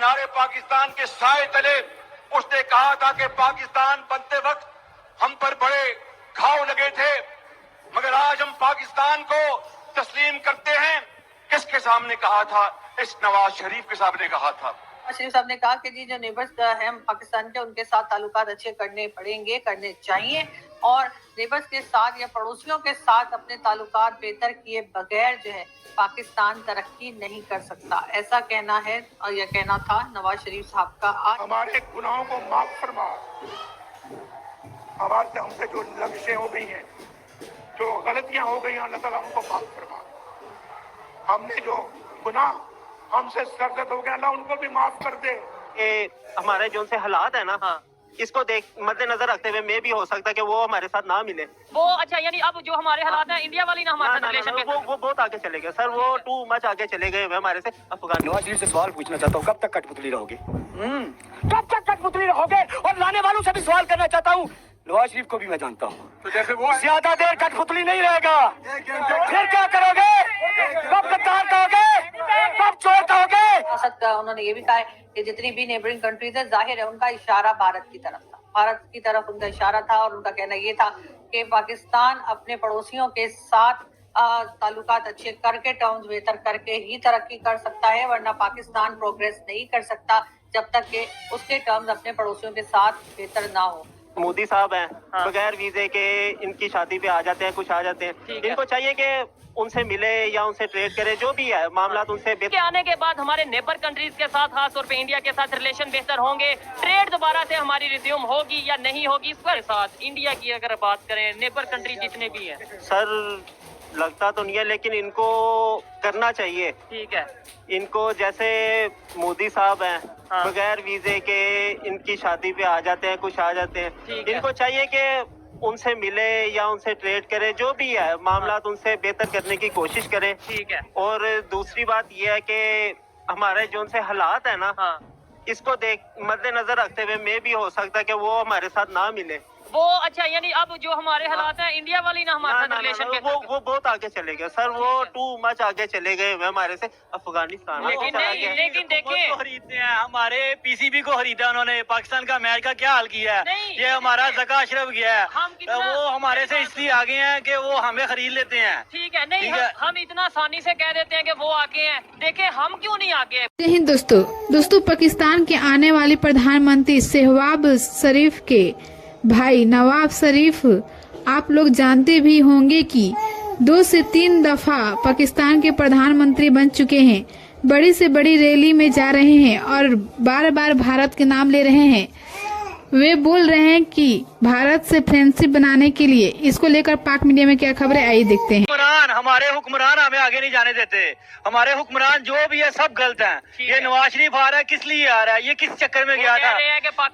मीनार पाकिस्तान के साए तले उसने कहा था कि पाकिस्तान बनते वक्त हम पर बड़े घाव लगे थे, मगर आज हम पाकिस्तान को तस्लीम करते हैं। किसके सामने कहा था? इस नवाज शरीफ के सामने कहा था। शरीफ साहब ने कहा कि जी जो नेबर्स हैं पाकिस्तान के, उनके साथ ताल्लुकात अच्छे करने चाहिए और नेबर्स के साथ या पड़ोसियों के साथ अपने ताल्लुकात बेहतर किए बगैर जो है पाकिस्तान तरक्की नहीं कर सकता। ऐसा कहना है और यह कहना था नवाज शरीफ साहब का। हमारे गुनाहों को माफ फरमा, हमारे से हमसे जो लफ्ज़ें हो गई हैं, जो गलतियां हो गई हैं, अल्लाह ताला उनको माफ फरमा। हमने जो गुनाह हमसे सरजद हो गया, अल्लाह उनको भी माफ कर दे। हमारे जो से हालात है ना, हाँ, इसको देख मद्देनजर रखते हुए मैं भी हो सकता है कि वो हमारे साथ ना मिले। वो अच्छा, यानी अब जो हमारे हालात हैं इंडिया वाली ना हमारे साथ रिलेशन में वो बहुत आगे चले गए सर, वो टू मच आगे चले गए हुए हमारे से। अफगान नवाज शरीफ से सवाल पूछना चाहता हूँ, कब तक कठपुतली रहोगे? कब तक कठपुतली रहोगे? और लाने वालों से भी सवाल करना चाहता हूँ, नवाज शरीफ को भी मैं जानता हूँ, तो जैसे वो ज्यादा देर कठपुतली नहीं रहेगा। फिर क्या करोगे? कब गद्दार कहोगे? कब चोर कहोगे? उन्होंने ये भी कहा है कि जितनी भी नेबरिंग कंट्रीज है, जाहिर है उनका इशारा भारत की तरफ था, भारत की तरफ उनका इशारा था और उनका कहना ये था कि पाकिस्तान अपने पड़ोसियों के साथ ताल्लुकात अच्छे करके, टर्म्स बेहतर करके ही तरक्की कर सकता है, वरना पाकिस्तान प्रोग्रेस नहीं कर सकता जब तक कि उसके टर्म्स अपने पड़ोसियों के साथ बेहतर ना हो। मोदी साहब हैं, हाँ। बगैर वीजे के इनकी शादी पे आ जाते हैं, कुछ आ जाते हैं। इनको चाहिए कि उनसे मिले या उनसे ट्रेड करे, जो भी है मामला उनसे के आने के बाद हमारे नेबर कंट्रीज के साथ, खास तौर पे इंडिया के साथ रिलेशन बेहतर होंगे। ट्रेड दोबारा से हमारी रिज्यूम होगी या नहीं होगी, इस पर साथ इंडिया की अगर बात करें, नेबर कंट्री जितने भी हैं। सर लगता तो नहीं है, लेकिन इनको करना चाहिए। ठीक है, इनको जैसे मोदी साहब हैं, हाँ। बगैर वीजे के इनकी शादी पे आ जाते हैं, कुछ आ जाते हैं। ठीक है। इनको चाहिए कि उनसे मिले या उनसे ट्रेड करे, जो भी है मामला उनसे बेहतर करने की कोशिश करें। ठीक है। और दूसरी बात यह है कि हमारे जो उनसे हालात है ना, हाँ, इसको देख मद्देनजर रखते हुए मैं भी हो सकता है कि वो हमारे साथ ना मिले। वो अच्छा, यानी अब जो हमारे हालात हैं इंडिया वाली ना हमारे साथ रिलेशन के वो बहुत आगे चले गए सर, वो टू मच आगे चले गए हुए हमारे से। अफगानिस्तान लेकिन नहीं, लेकिन देखिए खरीदते हैं, हमारे पीसीबी को खरीदा उन्होंने, पाकिस्तान का अमेरिका का क्या हाल किया है। नहीं, ये हमारा जका अशरफ गया है, हम कितना- वो हमारे से इसलिए आगे हैं कि वो हमें खरीद लेते हैं। ठीक है, नहीं ठीक है। हम इतना आसानी से कह देते हैं कि वो आगे हैं, देखे हम क्यों नहीं आगे। जय हिंद दोस्तों पाकिस्तान के आने वाले प्रधानमंत्री शहबाज शरीफ के भाई नवाब शरीफ, आप लोग जानते भी होंगे कि 2 से 3 दफा पाकिस्तान के प्रधानमंत्री बन चुके हैं। बड़ी से बड़ी रैली में जा रहे हैं और बार बार भारत के नाम ले रहे हैं। वे बोल रहे हैं कि भारत से फ्रेंडशिप बनाने के लिए, इसको लेकर पाक मीडिया में क्या खबरें आई देखते हैं। हमारे हुक्मरान हमें आगे नहीं जाने देते, हमारे हुक्मरान जो भी है सब गलत हैं। ये नवाज शरीफ आ रहा है, किस लिए आ रहा है, ये किस चक्कर में गया था?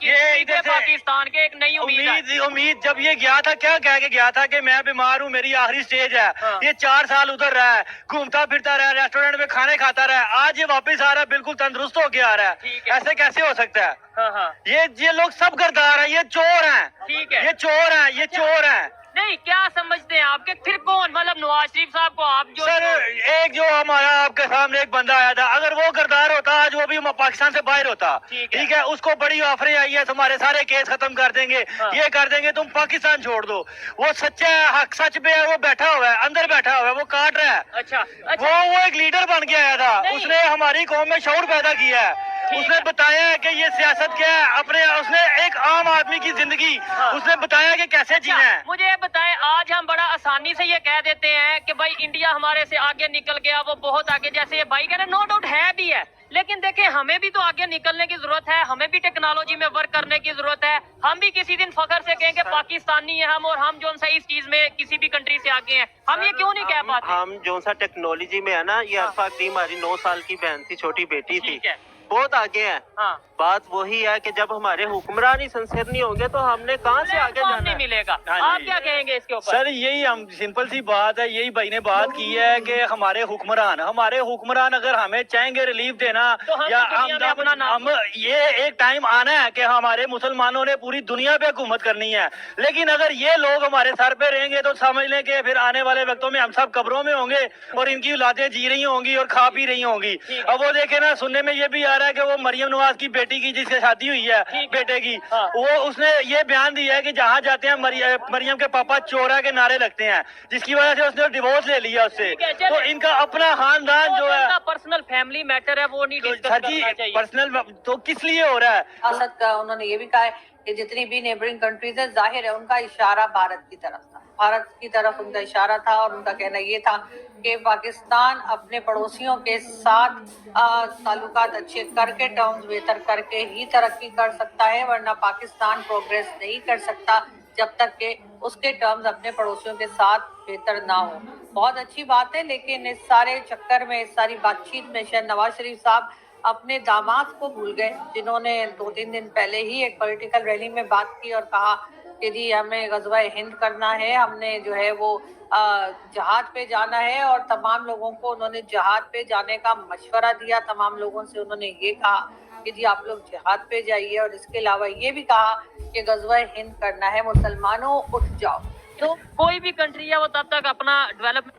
ये इधर पाकिस्तान के एक नई उम्मीद जब ये गया था, क्या कह के गया था कि मैं बीमार हूँ, मेरी आखिरी स्टेज है। हाँ। ये 4 साल उधर रहा है, घूमता फिरता रहा, रेस्टोरेंट में खाने खाता रहा, आज ये वापस आ रहा है, बिल्कुल तंदुरुस्त होके आ रहा ठीक है। है। ऐसे कैसे हो सकता है? हाँ, हाँ। ये लोग सब गद्दार हैं, ये चोर हैं। ठीक है। ये चोर हैं, ये चोर हैं। नहीं, क्या समझते हैं आपके, फिर कौन, मतलब नवाज शरीफ साहब को आप जो सर एक जो हमारा आपके सामने एक बंदा आया था, अगर वो गद्दार होता आज वो भी पाकिस्तान से बाहर होता। ठीक है, उसको बड़ी ऑफरें आई है, तुम्हारे सारे केस खत्म कर देंगे, हाँ। ये कर देंगे, तुम पाकिस्तान छोड़ दो। वो सच्चा है, हक सच पे है, वो बैठा हुआ है, अंदर बैठा हुआ है, वो काट रहा है। अच्छा, वो एक लीडर बन के आया था, नहीं। उसने हमारी कौम में शऊर पैदा किया है। उसने बताया है कि ये सियासत क्या है, अपने उसने एक आम आदमी की जिंदगी उसने बताया कि कैसे जीना है। मुझे ये बताएं, आज हम बड़ा आसानी से ये कह देते हैं कि भाई इंडिया हमारे से आगे निकल गया, वो बहुत आगे, जैसे ये भाई कह रहे, नो डाउट है भी है, लेकिन देखें हमें भी तो आगे निकलने की जरूरत है, हमें भी टेक्नोलॉजी में वर्क करने की जरूरत है। हम भी किसी दिन फख्र से कहेंगे पाकिस्तानी है हम, और हम जो सा इस चीज में किसी भी कंट्री से आगे हैं, हम ये क्यों नहीं कह पाते? हम जो सा टेक्नोलॉजी में है ना, ये अरफा की हमारी 9 साल की बहन थी, छोटी बेटी थी, ठीक है। बहुत आगे है। हाँ। बात वही है कि जब हमारे हुक्मरान ही सिंसियर नहीं होंगे तो हमने कहाँ से आगे प्लेटफॉर्म जाना नहीं है? मिलेगा। हाँ आप जी। क्या कहेंगे इसके ऊपर? सर यही हम सिंपल सी बात है, यही भाई ने बात की है कि हमारे हुक्मरान अगर हमें चाहेंगे रिलीफ देना, तो हम या दुनिया में अपना नाम- हम ये एक टाइम आना है कि हमारे मुसलमानों ने पूरी दुनिया पे हुकूमत करनी है। लेकिन अगर ये लोग हमारे सर पे रहेंगे तो समझ लें कि फिर आने वाले वक्तों में हम सब कब्रों में होंगे और इनकी औलादें जी रही होंगी और खा पी रही होंगी। अब वो देखे ना, सुनने में ये भी आ रहा है कि वो मरियम नवाज की बेटी की जिससे शादी हुई है बेटे की, वो उसने ये बयान दिया है कि जहाँ जाते हैं मरियम के पापा चोरा के नारे लगते हैं, जिसकी वजह से उसने डिवोर्स ले लिया उससे। तो इनका अपना खानदान जो है, पर्सनल फैमिली मैटर है, वो नहीं डिस्कस करना चाहिए। पर्सनल तो किस लिए हो रहा है? असद का उन्होंने ये भी कहा है कि जितनी भी नेबरिंग कंट्रीज है, जाहिर है उनका इशारा भारत की तरफ था, भारत की तरफ उनका इशारा था, और उनका कहना ये था कि पाकिस्तान अपने पड़ोसियों के साथ ताल्लुकात अच्छे करके, टर्म्स बेहतर करके ही तरक्की कर सकता है, वरना पाकिस्तान प्रोग्रेस नहीं कर सकता जब तक कि उसके टर्म्स अपने पड़ोसियों के साथ बेहतर ना हो। बहुत अच्छी बात है, लेकिन इस सारे चक्कर में, इस सारी बातचीत में शायद नवाज शरीफ साहब अपने दामाद को भूल गए, जिन्होंने 2-3 दिन पहले ही एक पॉलिटिकल रैली में बात की और कहा कि जी हमें गज़वा हिंद करना है, हमने जो है वो जहाद पे जाना है, और तमाम लोगों को उन्होंने जहाद पे जाने का मशवरा दिया। तमाम लोगों से उन्होंने ये कहा कि जी आप लोग जहाद पे जाइए, और इसके अलावा ये भी कहा कि गज़वा हिंद करना है, मुसलमानों उठ जाओ। तो कोई भी कंट्री है वो तब तक अपना डेवलपमेंट